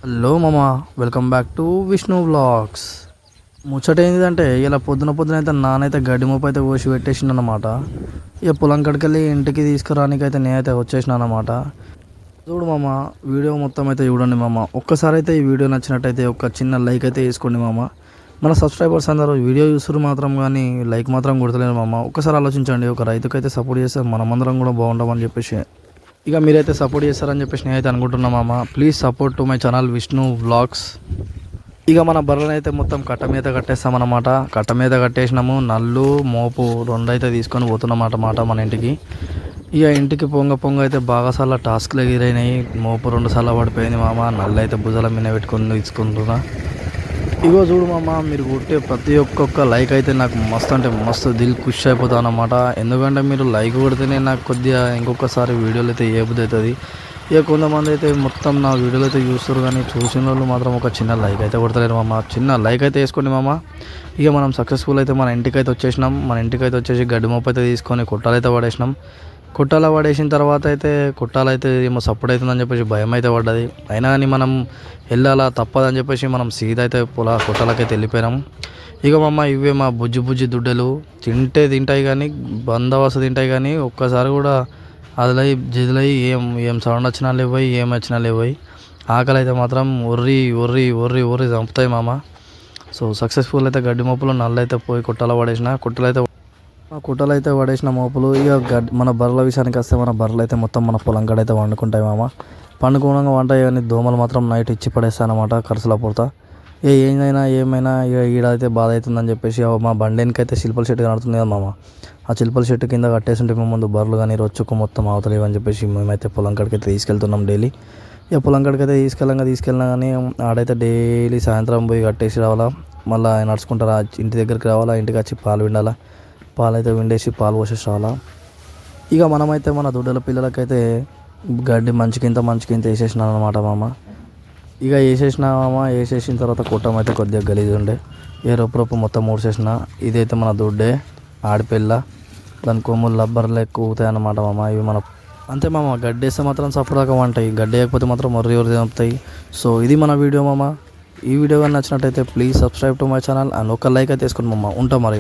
Hello మామ, welcome back to Vishnu vlogs. ముచ్చట ఏంటిదంటే ఇలా పొద్దునైతే నానైతే గడ్డి మోపు అయితే కోసి పెట్టేసిండు అనమాట. ఇక పొలం కాడికి వెళ్ళి ఇంటికి తీసుకురానికి అయితే నేనైతే వచ్చేసిన అనమాట. చూడు మామ, వీడియో మొత్తం అయితే చూడండి మామ. ఒక్కసారి అయితే ఈ వీడియో నచ్చినట్టయితే ఒక చిన్న లైక్ అయితే వేసుకోండి మామ. మన సబ్స్క్రైబర్స్ అందరూ వీడియో చూస్తున్నారు మాత్రం కానీ లైక్ మాత్రం కొడతలేరు మామ. ఒక్కసారి ఆలోచించండి, ఒక రైతుకైతే సపోర్ట్ చేస్తే మనమందరం కూడా బాగుంటామని చెప్పేసి ఇక మీరైతే సపోర్ట్ చేస్తారని చెప్పేసి నేనైతే అనుకుంటున్నా మామ. Please support to my channel Vishnu vlogs. ఇక మన బర్రెలను అయితే మొత్తం కట్ట మీద కట్టేస్తామన్నమాట. కట్ట మీద కట్టేసినాము. నల్లు మోపు రెండు అయితే తీసుకొని పోతున్నమాట మన ఇంటికి. ఇక ఇంటికి పొంగ అయితే బాగా టాస్క్లు ఎగిరైనాయి. మోపు 2 సార్లు పడిపోయింది మామ. నల్లు అయితే భుజాల మీద పెట్టుకొని తీసుకుంటున్నా. ఇగో చూడు మామ, మీరు కొట్టే ప్రతి ఒక్కొక్క లైక్ అయితే నాకు మస్తు అంటే మస్తు దిల్ ఖుషి అయిపోతాను అన్నమాట. ఎందుకంటే మీరు లైక్ కొడితేనే నాకు కొద్దిగా ఇంకొకసారి వీడియోలు అయితే ఏబుద్ది అవుతుంది. ఇక కొంతమంది అయితే మొత్తం నా వీడియోలు అయితే చూస్తారు, కానీ చూసిన వాళ్ళు మాత్రం ఒక చిన్న లైక్ అయితే కొడతలేరు మామ. చిన్న లైక్ అయితే వేసుకోండి మామ. ఇక మనం సక్సెస్ఫుల్ అయితే మన ఇంటికైతే వచ్చేసినాం. మన ఇంటికైతే వచ్చేసి గడ్డి మోపు అయితే తీసుకొని కుట్టాలైతే పడేసినాం. కుట్టాల పడేసిన తర్వాత అయితే కుట్టాలైతే ఏమో సపోర్ట్ అవుతుందని చెప్పేసి భయం అయితే పడ్డది. అయినా కానీ మనం వెళ్ళాలా తప్పదని చెప్పేసి మనం సీదా అయితే కుట్టాలకైతే వెళ్ళిపోయినాం. ఇక మమ్మ ఇవే మా బుజ్జి దుడ్డలు తింటాయి కానీ బందోబస్తు తింటాయి, కానీ ఒక్కసారి కూడా అదిలై జిదిలై ఏం సౌండ్ వచ్చినా లేవై ఏం వచ్చినా లేవై. ఆకలి అయితే మాత్రం ఒర్రి చంపుతాయి మామ. సో సక్సెస్ఫుల్ అయితే గడ్డి మోపులో నల్లు అయితే పోయి కుట్టలు అయితే పడేసిన మోపులు. ఇక మన బర్రెల విషయానికి వస్తే మన బర్రెలు అయితే మొత్తం మన పొలం కాడ అయితే వండుకుంటాయి మామ. పండుకోవడంగా వంట కానీ దోమలు మాత్రం నైట్ ఇచ్చి పడేస్తానమాట కరుసుల పూర్త. ఏమైనా ఇక ఈడైతే బాధ అవుతుందని చెప్పేసి మా బండేనికి అయితే శిల్పల చెట్టు కనడుతుంది కదా మామ. ఆ శిల్పల చెట్టు కింద కట్టేస్తుంటే మేము ముందు బర్రెలు కానీ రొచ్చుకు మొత్తం అవతలేవు అని చెప్పేసి మేమైతే పొలం కాడికి అయితే తీసుకెళ్తున్నాం డైలీ. ఇక పొలం కాడికి అయితే తీసుకెళ్ళినా కానీ ఆడైతే డైలీ సాయంత్రం పోయి కట్టేసి రావాలా. మళ్ళీ నడుచుకుంటారా ఇంటి దగ్గరికి రావాలా. ఇంటికి వచ్చి పాలు పిండాలా. పాలు అయితే విండేసి పాలు పోసేసి రావాలా. ఇక మనమైతే మన దొడ్డల పిల్లలకైతే గడ్డి మంచికింత వేసేసినాను అనమాట మామ. ఇక వేసేసిన తర్వాత కుట్టం అయితే కొద్దిగా గలీజ్ ఉండే. రొప్పు మొత్తం మూసేసిన. ఇదైతే మన దొడ్డే ఆడిపిల్ల. దాని కొమ్ములు లబ్బర్లు ఎక్కువ ఊతాయి అన్నమాట మామ. ఇవి మన అంతే మామ. గడ్డి వేస్తే మాత్రం సపరేట్గా ఉంటాయి, గడ్డి వేయకపోతే మాత్రం ఒర్రి చంపుతాయి. సో ఇది మన వీడియో మామ. ఈ వీడియో కానీ నచ్చినట్టయితే please subscribe to my channel and ఒక లైక్ అయితే వేసుకోండి మామ. ఉంటాం మరి.